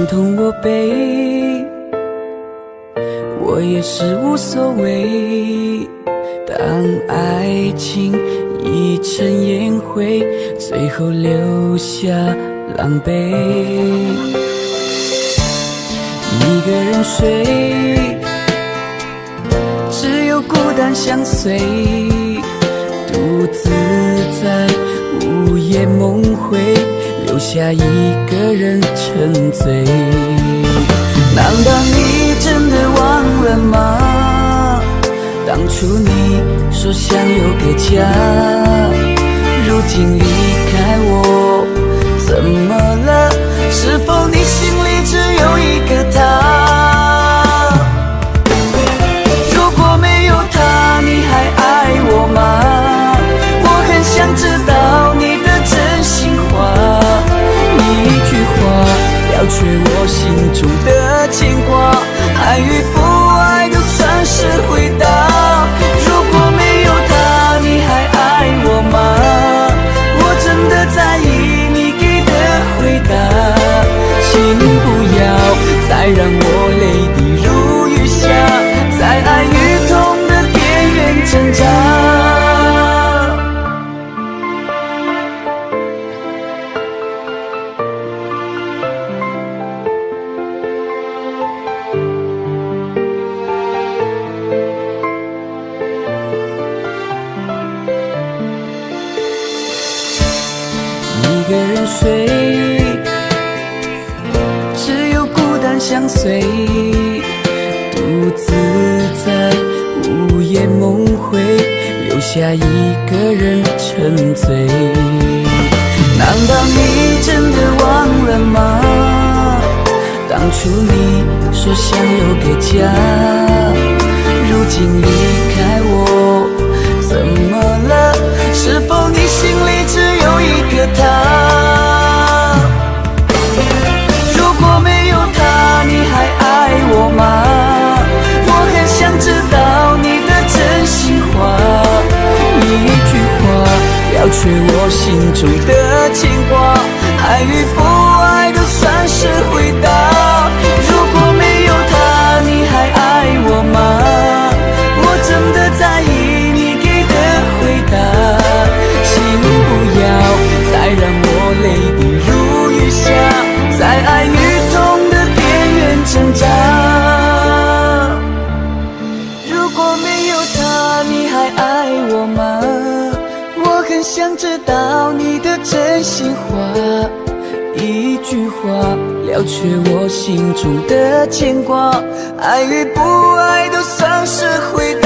伤痛我背，我也是无所谓。当爱情已成烟灰，最后留下狼狈。一个人睡，只有孤单相随，独自在午夜梦回，留下一个人沉醉。难道你真的忘了吗？当初你说想有个家，如今离开我，怎么了？是否你心里只有一个他？如果没有他，你还爱我吗？我很想知道你的真心话，一句话了却我心中的牵挂，爱与不爱都算是回答。如果没有他，你还爱我吗？我真的在意你给的回答，请不要再让我泪滴如雨下，在爱与痛的边缘挣扎。一个人睡，只有孤单相随，独自在午夜梦回，留下一个人沉醉。难道你真的忘了吗？当初你说想有个家，如今离开我，怎么了？是否你心里只有一个他？如果没有他，你还爱我吗？我很想知道你的真心话，一句话了却我心中的牵挂，爱与不爱都算是回答。如果没有他，你还爱我吗？我真的在意你给的回答，请不要再让我泪滴如雨下，在爱与痛的边缘挣扎。如果没有他，你还爱我吗？我很想知道你的真心话，一句话了却我心中的牵挂，爱与不爱都算是回答。